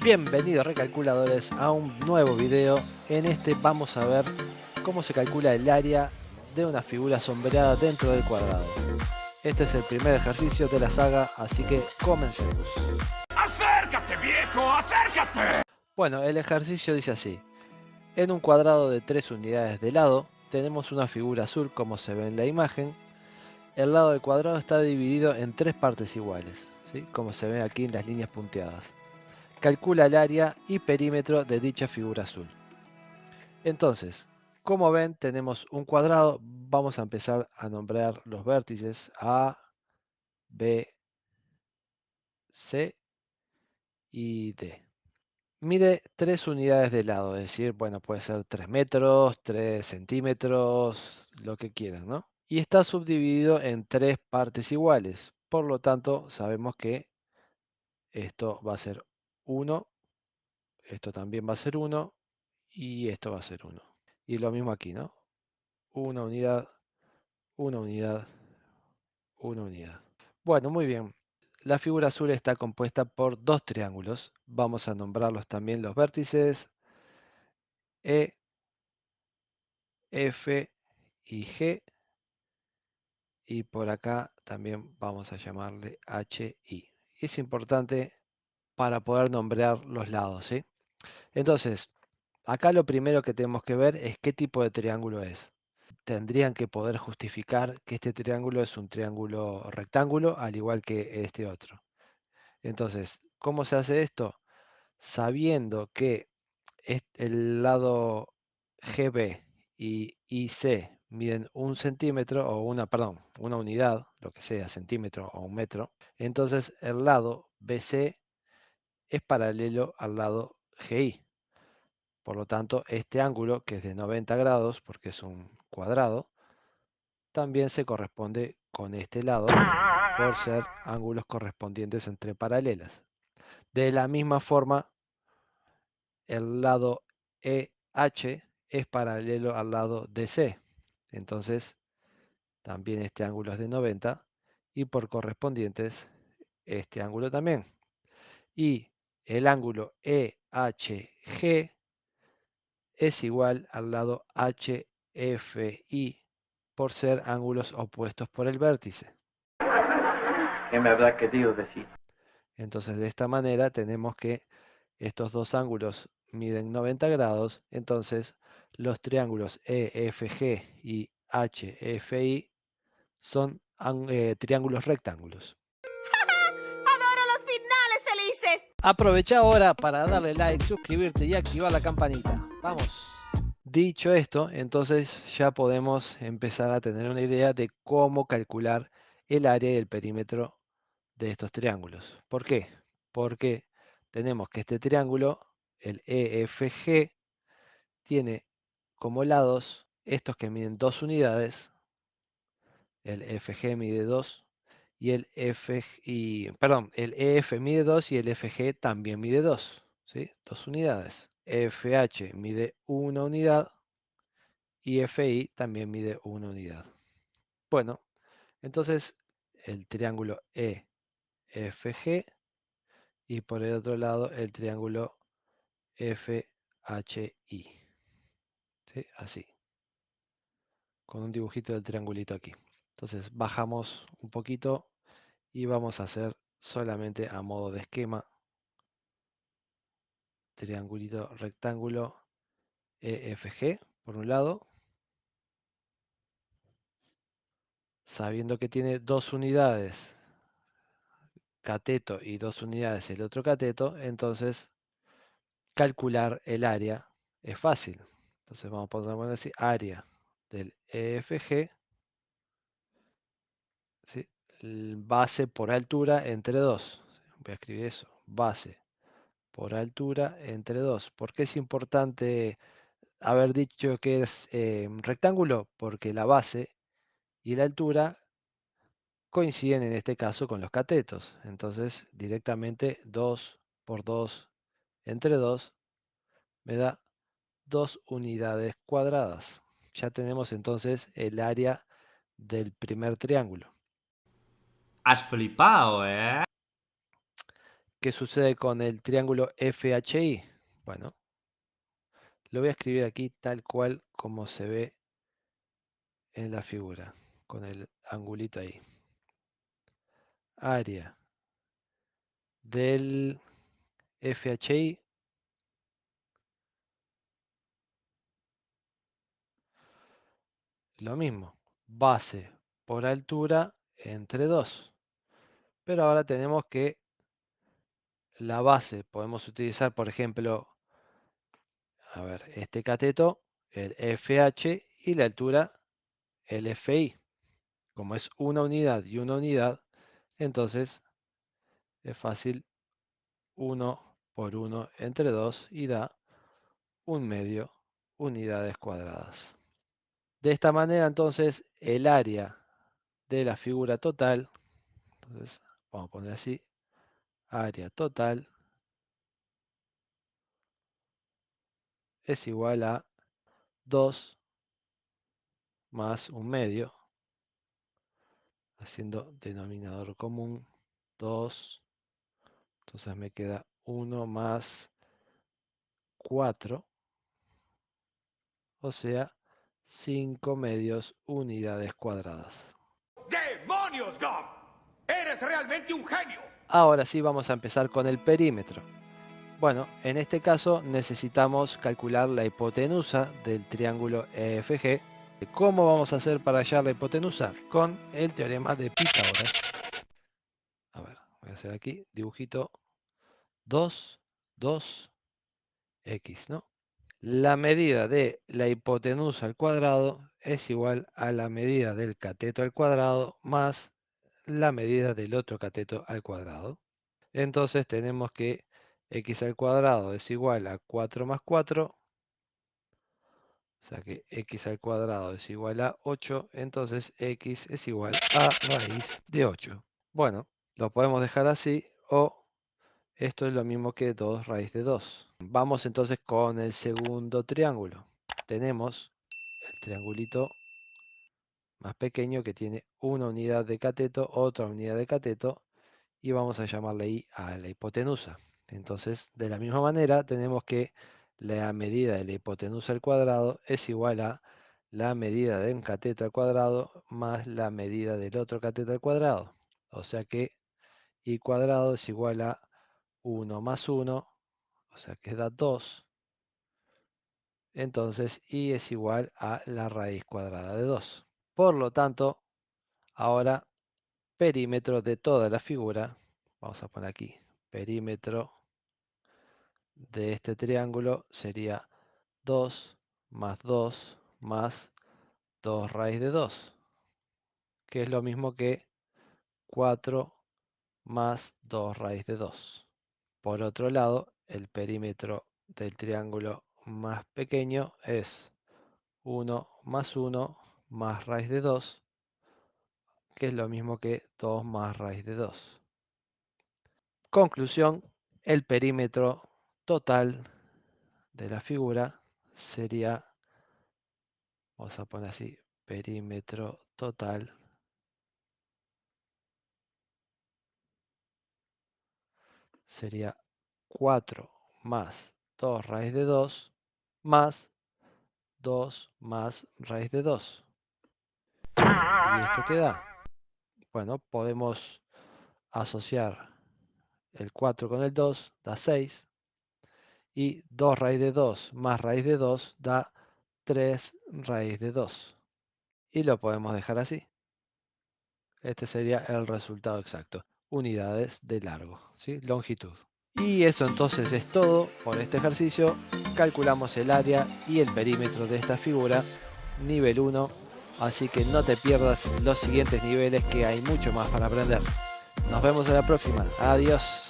Bienvenidos recalculadores a un nuevo video. En este vamos a ver cómo se calcula el área de una figura sombreada dentro del cuadrado. Este es el primer ejercicio de la saga, así que comencemos. ¡Acércate, viejo! ¡Acércate! Bueno, el ejercicio dice así. En un cuadrado de 3 unidades de lado, tenemos una figura azul como se ve en la imagen. El lado del cuadrado está dividido en 3 partes iguales, ¿sí? Como se ve aquí en las líneas punteadas. Calcula el área y perímetro de dicha figura azul. Entonces, como ven, tenemos un cuadrado. Vamos a empezar a nombrar los vértices A, B, C y D. Mide 3 unidades de lado, es decir, bueno, puede ser 3 metros, 3 centímetros, lo que quieran, ¿no? Y está subdividido en 3 partes iguales. Por lo tanto, sabemos que esto va a ser 1, esto también va a ser 1 y esto va a ser 1. Y lo mismo aquí, ¿no? Una unidad, una unidad, una unidad. Bueno, muy bien. La figura azul está compuesta por dos triángulos. Vamos a nombrarlos también los vértices E, F y G. Y por acá también vamos a llamarle H, I. Es importante para poder nombrar los lados, ¿sí? Entonces, acá lo primero que tenemos que ver es qué tipo de triángulo es. Tendrían que poder justificar que este triángulo es un triángulo rectángulo, al igual que este otro. Entonces, ¿cómo se hace esto? Sabiendo que el lado GB y IC miden 1 centímetro o una unidad, lo que sea, centímetro o un metro, entonces el lado BC es paralelo al lado GI. Por lo tanto, este ángulo, que es de 90 grados, porque es un cuadrado, también se corresponde con este lado por ser ángulos correspondientes entre paralelas. De la misma forma, el lado EH es paralelo al lado DC. Entonces, también este ángulo es de 90 y por correspondientes, este ángulo también. Y el ángulo EHG es igual al lado HFI por ser ángulos opuestos por el vértice. ¿Qué me habrá querido decir? Entonces, de esta manera tenemos que estos dos ángulos miden 90 grados, entonces los triángulos EFG y HFI son triángulos rectángulos. ¡Adoro los finales felices! Aprovecha ahora para darle like, suscribirte y activar la campanita. Vamos. Dicho esto, entonces ya podemos empezar a tener una idea de cómo calcular el área y el perímetro de estos triángulos. ¿Por qué? Porque tenemos que este triángulo, el EFG, tiene como lados estos que miden 2 unidades, el FG mide 2 y el EF mide 2 y el FG también mide 2, ¿sí? 2 unidades. FH mide 1 unidad y FI también mide 1 unidad. Bueno, entonces el triángulo EFG y por el otro lado el triángulo FHI, ¿sí? Así, con un dibujito del triangulito aquí. Entonces bajamos un poquito y vamos a hacer solamente a modo de esquema, triangulito rectángulo EFG por un lado, sabiendo que tiene 2 unidades cateto y 2 unidades el otro cateto, entonces calcular el área es fácil. Entonces vamos a poner así, área del EFG, ¿sí? Base por altura entre 2. Voy a escribir eso, base por altura entre 2. ¿Por qué es importante haber dicho que es un rectángulo? Porque la base y la altura coinciden en este caso con los catetos. Entonces directamente 2 por 2 entre 2 me da 2 unidades cuadradas. Ya tenemos entonces el área del primer triángulo. Has flipado, ¿eh? ¿Qué sucede con el triángulo FHI? Bueno, lo voy a escribir aquí tal cual como se ve en la figura, con el angulito ahí. Área del FHI lo mismo, base por altura entre 2. Pero ahora tenemos que la base, podemos utilizar, por ejemplo, a ver, este cateto, el FH, y la altura, el FI. Como es una unidad y una unidad, entonces es fácil 1 por 1 entre 2 y da 1/2 unidades cuadradas. De esta manera, entonces, el área de la figura total, entonces vamos a poner así, área total es igual a 2 más 1/2, haciendo denominador común, 2, entonces me queda 1 más 4, o sea, 5/2 unidades cuadradas. ¡Demonios, Gum! ¡Eres realmente un genio! Ahora sí vamos a empezar con el perímetro. Bueno, en este caso necesitamos calcular la hipotenusa del triángulo EFG. ¿Cómo vamos a hacer para hallar la hipotenusa? Con el teorema de Pitágoras. A ver, voy a hacer aquí, dibujito 2, 2, x, ¿no? La medida de la hipotenusa al cuadrado es igual a la medida del cateto al cuadrado más la medida del otro cateto al cuadrado. Entonces tenemos que x al cuadrado es igual a 4 más 4, o sea que x al cuadrado es igual a 8, entonces x es igual a raíz de 8. Bueno, lo podemos dejar así, o esto es lo mismo que 2 raíz de 2. Vamos entonces con el segundo triángulo. Tenemos el triangulito más pequeño que tiene una unidad de cateto, otra unidad de cateto, y vamos a llamarle I a la hipotenusa. Entonces, de la misma manera, tenemos que la medida de la hipotenusa al cuadrado es igual a la medida de un cateto al cuadrado más la medida del otro cateto al cuadrado. O sea que I cuadrado es igual a 1 más 1, o sea que da 2. Entonces, I es igual a la raíz cuadrada de 2. Por lo tanto, ahora perímetro de toda la figura, vamos a poner aquí, perímetro de este triángulo sería 2 más 2 más 2 raíz de 2, que es lo mismo que 4 más 2 raíz de 2. Por otro lado, el perímetro del triángulo más pequeño es 1 más 1 más raíz de 2, que es lo mismo que 2 más raíz de 2. Conclusión, el perímetro total de la figura sería, vamos a poner así, perímetro total sería 4 más 2 raíz de 2 más 2 más raíz de 2. ¿Y esto qué da? Bueno, podemos asociar el 4 con el 2, da 6. Y 2 raíz de 2 más raíz de 2 da 3 raíz de 2. Y lo podemos dejar así. Este sería el resultado exacto. Unidades de largo, ¿sí? Longitud. Y eso entonces es todo por este ejercicio. Calculamos el área y el perímetro de esta figura, nivel 1. Así que no te pierdas los siguientes niveles, que hay mucho más para aprender. Nos vemos en la próxima. Adiós.